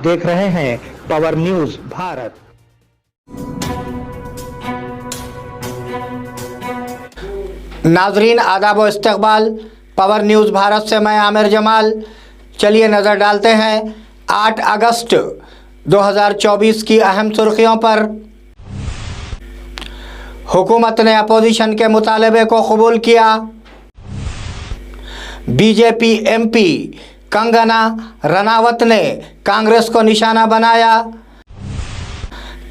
देख रहे हैं पावर न्यूज भारत। नाजरीन आदाब व इस्तकबाल, पावर न्यूज़ भारत से मैं आमिर जमाल। चलिए नज़र डालते हैं 8 अगस्त 2024 की अहम सुर्खियों पर। हुकूमत ने अपोजिशन के मुतालबे को कबूल किया। बीजेपी एमपी कंगना रनावत ने कांग्रेस को निशाना बनाया।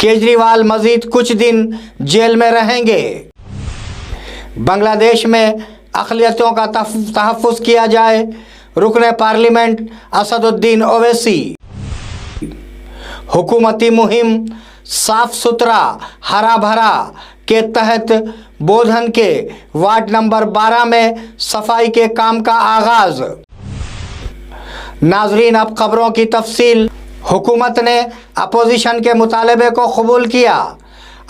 केजरीवाल मजीद कुछ दिन जेल में रहेंगे। बांग्लादेश में अक़लियतों का तहफ़्फ़ुज़ किया जाए, रुकने पार्लियामेंट असदुद्दीन ओवैसी। हुकूमती मुहिम साफ सुथरा हरा भरा के तहत बोधन के वार्ड नंबर 12 में सफाई के काम का आगाज़। नाजरीन अब खबरों की तफसील। हुकूमत ने अपोजिशन के मुतालबे को कबूल किया।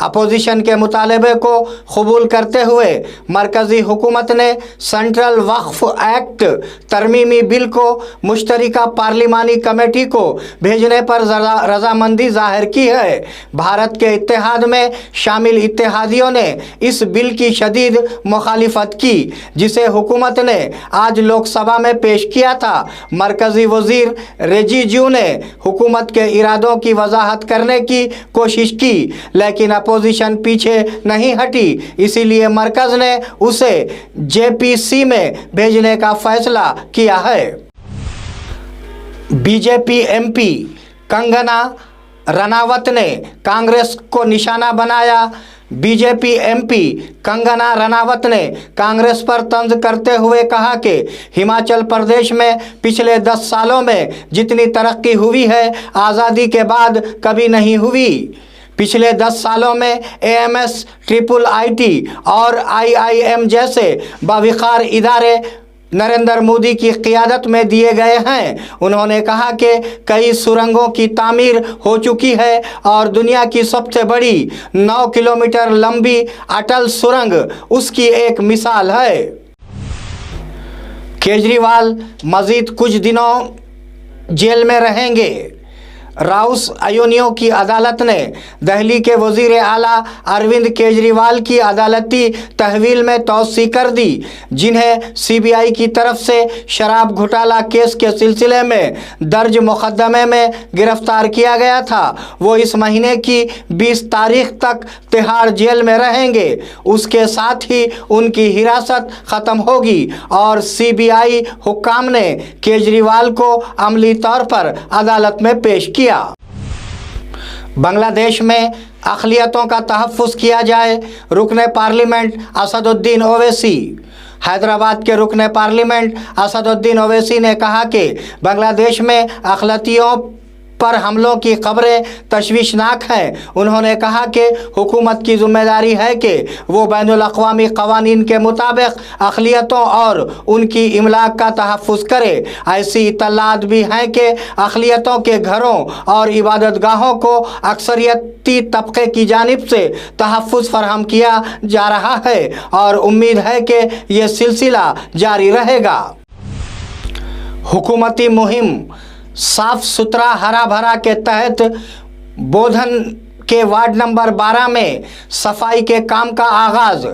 अपोजिशन के मुतालबे को कबूल करते हुए मरकज़ी हुकूमत ने सेंट्रल वक्फ एक्ट तरमीमी बिल को मुश्तरका पार्लिमानी कमेटी को भेजने पर रजामंदी जाहिर की है। भारत के इत्तेहाद में शामिल इत्तेहादियों ने इस बिल की शदीद मुखालिफत की, जिसे हुकूमत ने आज लोकसभा में पेश किया था। मरकज़ी वज़ीर रिजिजू ने हुकूमत के इरादों की वजाहत करने की कोशिश की, लेकिन अपोजिशन पीछे नहीं हटी। इसीलिए मरकज़ ने उसे जेपीसी में भेजने का फैसला किया है। बीजेपी एमपी कंगना रनावत ने कांग्रेस को निशाना बनाया। बीजेपी एमपी कंगना रनावत ने कांग्रेस पर तंज करते हुए कहा कि हिमाचल प्रदेश में पिछले 10 सालों में जितनी तरक्की हुई है आज़ादी के बाद कभी नहीं हुई। पिछले 10 सालों में AMS, IIT और IIM जैसे बाविकार इदारे नरेंद्र मोदी की क़ियादत में दिए गए हैं। उन्होंने कहा कि कई सुरंगों की तामीर हो चुकी है और दुनिया की सबसे बड़ी 9 किलोमीटर लंबी अटल सुरंग उसकी एक मिसाल है। केजरीवाल मज़ीद कुछ दिनों जेल में रहेंगे। राउस अयोनियों की अदालत ने दिल्ली के वज़ीर आला अरविंद केजरीवाल की अदालती तहवील में तौसी कर दी, जिन्हें CBI की तरफ से शराब घोटाला केस के सिलसिले में दर्ज मुकदमे में गिरफ्तार किया गया था। वो इस महीने की 20 तारीख तक तिहाड़ जेल में रहेंगे। उसके साथ ही उनकी हिरासत ख़त्म होगी और CBI हुक्काम ने केजरीवाल को अमली तौर पर अदालत में पेश किया। बांग्लादेश में अक़लियतों का तहफ़्फ़ुज़ किया जाए, रुकने पार्लियामेंट असदुद्दीन ओवैसी। हैदराबाद के रुकने पार्लियामेंट असदुद्दीन ओवैसी ने कहा कि बांग्लादेश में अक़लियतों पर हमलों की खबरें तशवीशनाक हैं। उन्होंने कहा कि हुकूमत की ज़िम्मेदारी है कि वो बैनुल अक़वामी क़वानीन के मुताबिक अक़लियतों और उनकी इमलाक का तहफ़्फ़ुज़ करे। ऐसी इत्तलात भी हैं कि अक़लियतों के घरों और इबादतगाहों को अक्सरियती तबके की जानिब से तहफ़्फ़ुज़ फ़राहम किया जा रहा है और उम्मीद है कि ये सिलसिला जारी रहेगा। हुकूमती मुहिम साफ सुथरा हरा भरा के तहत बोधन के वार्ड नंबर 12 में सफाई के काम का आगाज़।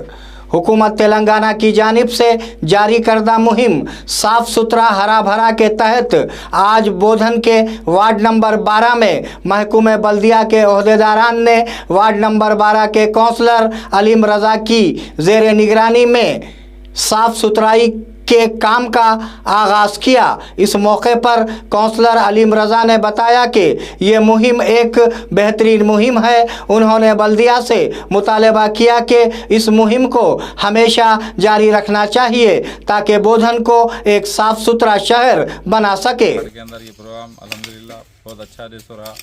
हुकूमत तेलंगाना की जानिब से जारी करदा मुहिम साफ सुथरा हरा भरा के तहत आज बोधन के वार्ड नंबर 12 में महकूमे बल्दिया के ओहदेदारान ने वार्ड नंबर 12 के कौंसलर अलीम रज़ा की ज़ेर निगरानी में साफ सुथराई के काम का आगाज़ किया। इस मौके पर कौंसलर अलीम रज़ा ने बताया कि ये मुहिम एक बेहतरीन मुहिम है। उन्होंने बल्दिया से मुतालबा किया कि इस मुहिम को हमेशा जारी रखना चाहिए ताकि बोधन को एक साफ़ सुथरा शहर बना सके। के अंदर ये प्रोग्राम अल्हम्दुलिल्लाह बहुत अच्छा जैसो रहा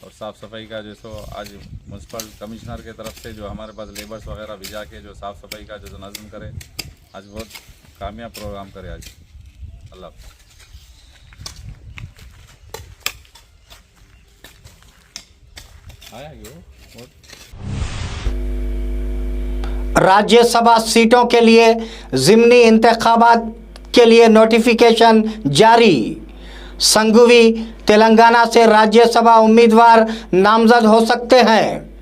और साफ़ सफाई का जैसो आज म्यूनसिपल कमिश्नर के तरफ से जो हमारे पास लेबर्स वगैरह भिजा के जो साफ़ सफाई का जो नज़म करे, आज बहुत कामयाब प्रोग्राम करे आज। अल्लाह राज्यसभा सीटों के लिए ज़िमनी इंतखाबात के लिए नोटिफिकेशन जारी। संघवी तेलंगाना से राज्यसभा उम्मीदवार नामजद हो सकते हैं।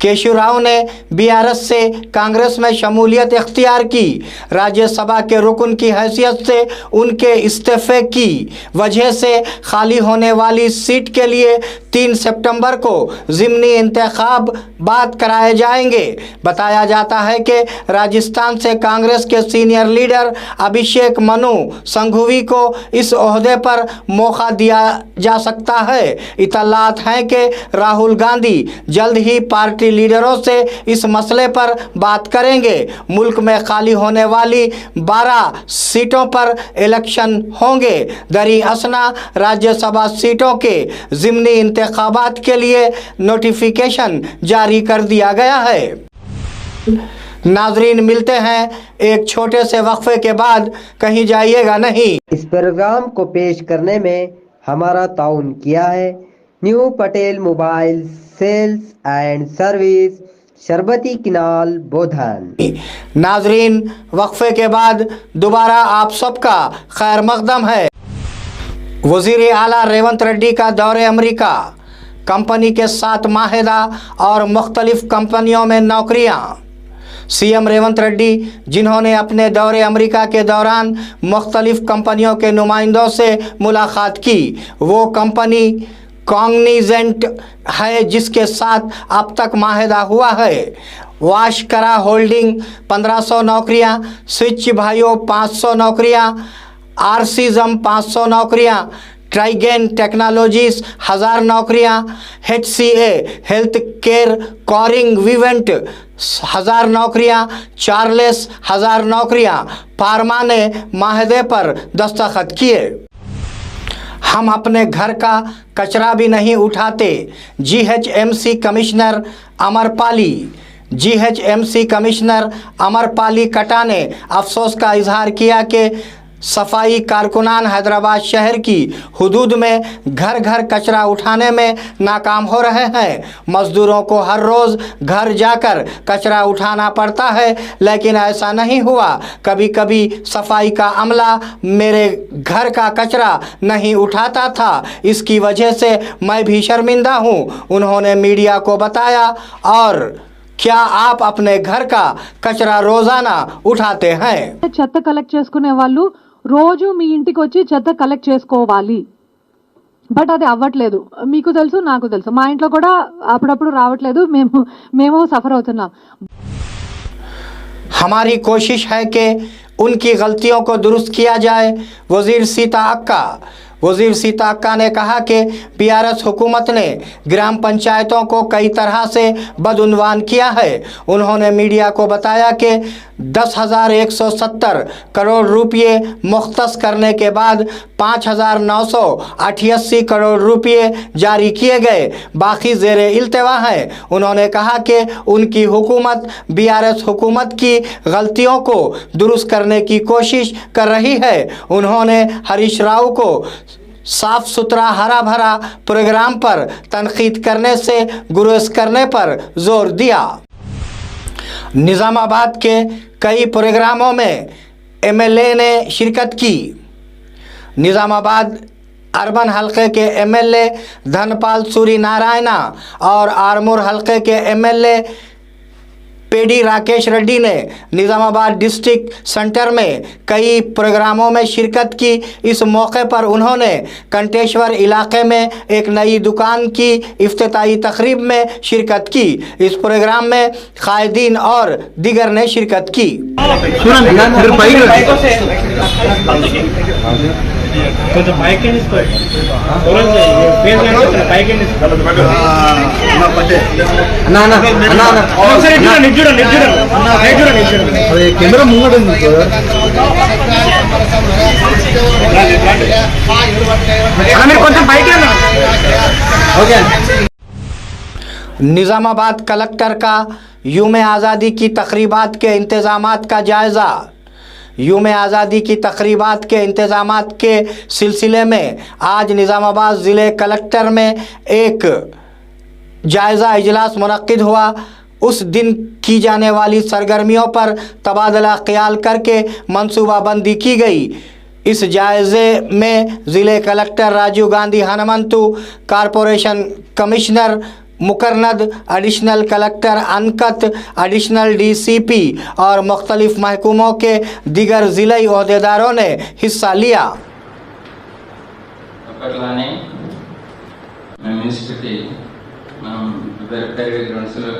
केशव राव ने बीआरएस से कांग्रेस में शमूलियत इख्तियार की। राज्यसभा के रुकन की हैसियत से उनके इस्तीफे की वजह से खाली होने वाली सीट के लिए 3 सितंबर को ज़िमनी इंतखाबात कराए जाएंगे। बताया जाता है कि राजस्थान से कांग्रेस के सीनियर लीडर अभिषेक मनु संघवी को इस ओहदे पर मौका दिया जा सकता है। इतलात हैं कि राहुल गांधी जल्द ही पार्टी लीडरों से इस मसले पर बात करेंगे। मुल्क में खाली होने वाली 12 सीटों पर इलेक्शन होंगे। दरी असना राज्यसभा सीटों के ज़िमनी इंतखाबात के लिए नोटिफिकेशन जारी कर दिया गया है। नाजरीन, मिलते हैं एक छोटे से वक्फे के बाद, कहीं जाइएगा नहीं। इस प्रोग्राम को पेश करने में हमारा ताउन किया है new Patel mobile sales and service, Sharbati किनाल, बोधन। नाजरीन, वक्फे के बाद दोबारा आप सबका खैर मकदम है। वज़ीर आला रेवंत रेड्डी का दौरे अमेरिका, कंपनी के 7 माहिदा और मुख्तलिफ कंपनियों में नौकरियां। सीएम रेवंत रेड्डी, जिन्होंने अपने दौरे अमेरिका के दौरान मुख्तलिफ कंपनियों के नुमाइंदों से मुलाकात की, वो कंपनी कॉग्निजेंट है जिसके साथ अब तक माहिदा हुआ है। वाशकरा होल्डिंग 1500 नौकरियां, स्विच भाइयों 500 नौकरियां, आरसीजम 500 नौकरियां, ट्राइगेन टेक्नोलॉजीज 1000 नौकरियां, HCA हेल्थ केयर कॉरिंग विवेंट 1000 नौकरियां, चार्लेस 1000 नौकरियां। फार्मा ने माहदे पर दस्तखत किए। हम अपने घर का कचरा भी नहीं उठाते, GHMC commissioner Amrapali. GHMC commissioner Amrapali कटा ने अफसोस का इजहार किया कि सफाई कारकुनान हैदराबाद शहर की हुदूद में घर घर कचरा उठाने में नाकाम हो रहे हैं। मज़दूरों को हर रोज़ घर जाकर कचरा उठाना पड़ता है, लेकिन ऐसा नहीं हुआ। कभी कभी सफाई का अमला मेरे घर का कचरा नहीं उठाता था, इसकी वजह से मैं भी शर्मिंदा हूँ, उन्होंने मीडिया को बताया। और क्या आप अपने घर का कचरा रोज़ाना उठाते हैं? చెత్త కలెక్ట్ చేసుకునే వాళ్ళు రోజు మీ ఇంటికి వచ్చి చెత్త కలెక్ట్ చేసుకోవాలి, బట్ అది అవ్వట్లేదు. మీకు తెలుసు, నాకు తెలుసు, మా ఇంట్లో కూడా అప్పుడప్పుడు రావట్లేదు, మేము సఫర్ అవుతున్నాం. हमारी कोशिश है कि उनकी गलतियों को दुरुस्त किया जाए। वज़ीर सीता अक्का ने कहा कि बीआरएस हुकूमत ने ग्राम पंचायतों को कई तरह से बदउनवान किया है। उन्होंने मीडिया को बताया कि 10,170 करोड़ रुपये मुख्तस करने के बाद 5,988 करोड़ रुपये जारी किए गए, बाकी ज़ेरे इल्तवा हैं। उन्होंने कहा कि उनकी हुकूमत बीआरएस हुकूमत की गलतियों को दुरुस्त करने की कोशिश कर रही है। उन्होंने हरीश राव को साफ सुथरा हरा भरा प्रोग्राम पर तनकीद करने से गुरेज करने पर जोर दिया। निज़ामाबाद के कई प्रोग्रामों में एमएलए ने शिरकत की। निज़ामाबाद अर्बन हलके के एमएलए धनपाल सूरी नारायणा और आरमूर हलके के एमएलए पेडी राकेश रेड्डी ने निज़ामाबाद डिस्ट्रिक्ट सेंटर में कई प्रोग्रामों में शिरकत की। इस मौके पर उन्होंने कंटेश्वर इलाके में एक नई दुकान की इफ्तिताई तकरीब में शिरकत की। इस प्रोग्राम में कायदीन और दीगर ने शिरकत की। निज़ामाबाद कलेक्टर का यूम आज़ादी की तकरीबात के इंतज़ामात का जायज़ा। यूम आज़ादी की तकरीबात के इंतज़ामात के सिलसिले में आज निज़ामाबाद ज़िले कलेक्टर में एक जायज़ा इजलास मुनक्किद हुआ। उस दिन की जाने वाली सरगर्मियों पर तबादला ख्याल करके मनसूबाबंदी की गई। इस जायजे में जिले collector Rajiv Gandhi Hanumanthu, corporation commissioner Makrand, additional collector Ankit, additional DCP और मुख्तलिफ महकमों के दीगर जिले ओहदेदारों ने हिस्सा लिया। అప్పట్లానే మేము మినిస్ట్రీకి మనం వేరే గ్రౌండ్స్లో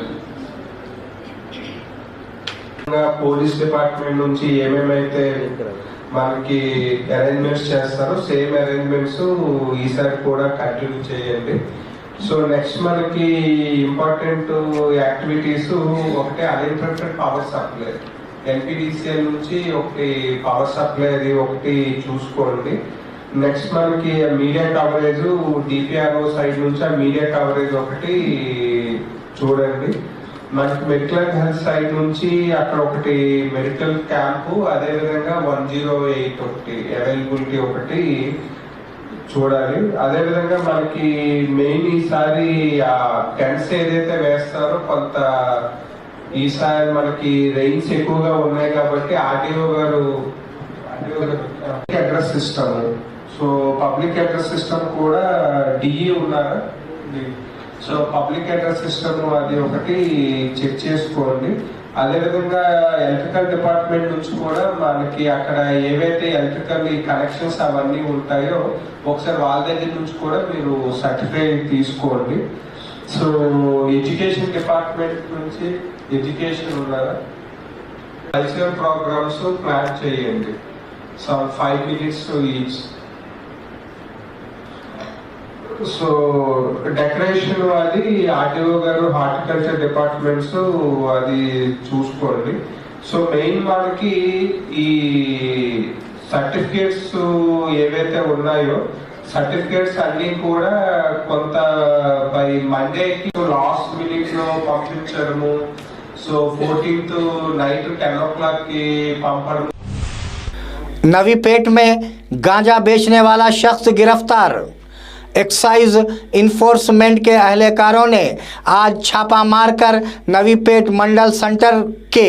పోలీస్ డిపార్ట్మెంట్ నుంచి ఏమేమైతే మనకి అరేంజ్మెంట్స్ చేస్తారో సేమ్ అరేంజ్మెంట్స్ ఈసారి కూడా కంటిన్యూ చేయండి. సో నెక్స్ట్ మనకి ఇంపార్టెంట్ యాక్టివిటీస్ ఒకటి అన్ఇంటరప్టెడ్ పవర్ సప్లై, ఎన్పిడిసిఎల్ నుంచి ఒకటి పవర్ సప్లై అది ఒకటి చూసుకోండి. నెక్స్ట్ మనకి మీడియా కవరేజ్, డిపిఆర్ఓ సైడ్ నుంచి ఆ మీడియా కవరేజ్ ఒకటి చూడండి. మనకి మెడికల్ అండ్ హెల్త్ సైడ్ నుంచి అక్కడ ఒకటి మెడికల్ క్యాంపు, అదేవిధంగా 108 ఒకటి అవైలబిలిటీ ఒకటి చూడాలి. అదేవిధంగా మనకి మెయిన్ ఈసారి ఆ టెంట్స్ ఏదైతే వేస్తారో కొంత ఈసారి మనకి రెయిన్స్ ఎక్కువగా ఉన్నాయి కాబట్టి ఆర్టీఓ గారు address system, so public address system కూడా డిఈ ఉన్నారా, సో పబ్లిక్ అడ్రస్ సిస్టమ్ అది ఒకటి చెక్ చేసుకోండి. అదేవిధంగా ఎలక్ట్రికల్ డిపార్ట్మెంట్ నుంచి కూడా మనకి అక్కడ ఏవైతే ఎలక్ట్రికల్ కనెక్షన్స్ అవన్నీ ఉంటాయో ఒకసారి వాళ్ళ దగ్గర నుంచి కూడా మీరు సర్టిఫై తీసుకోండి. సో ఎడ్యుకేషన్ డిపార్ట్మెంట్ నుంచి ఎడ్యుకేషన్ ఉన్నారా, కల్చరల్ ప్రోగ్రామ్స్ ప్లాన్ చేయండి. So 5 minutes to each. So decoration అది ఆర్టీఓ గారు హార్టికల్చర్ డిపార్ట్మెంట్స్ అది చూసుకోండి. సో మెయిన్ మనకి ఈ సర్టిఫికేట్స్ ఏవైతే ఉన్నాయో సర్టిఫికేట్స్ అన్ని కూడా కొంత బై మండేకి లాస్ట్ మినిట్ లో పంపించడము, సో 14th నైట్ 10 o'clock की पंपड़। नवी पेट में गांजा बेचने वाला शख्स गिरफ्तार। एक्साइज इन्फोर्समेंट के अहलकारों ने आज छापा मारकर नवी पेट मंडल सेंटर के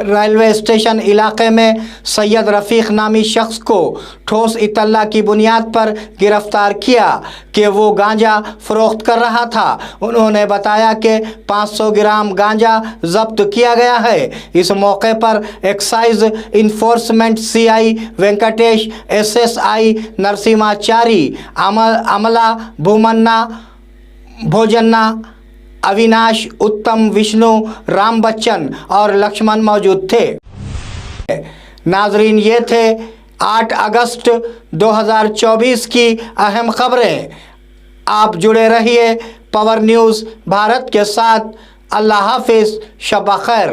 रेलवे स्टेशन इलाके में सैयद रफ़ीक नामी शख्स को ठोस इतला की बुनियाद पर गिरफ्तार किया कि वो गांजा फरोख्त कर रहा था। उन्होंने बताया कि 500 ग्राम गांजा जब्त किया गया है। इस मौके पर excise enforcement CI Venkatesh, SSI Narasimhachari, अमला भूमन्ना, भोजन्ना, अविनाश, उत्तम, विष्णु, राम बच्चन और लक्ष्मण मौजूद थे। नाजरीन, ये थे 8 अगस्त 2024 की अहम खबरें। आप जुड़े रहिए पावर न्यूज़ भारत के साथ। अल्लाह हाफिज़, शब खैर।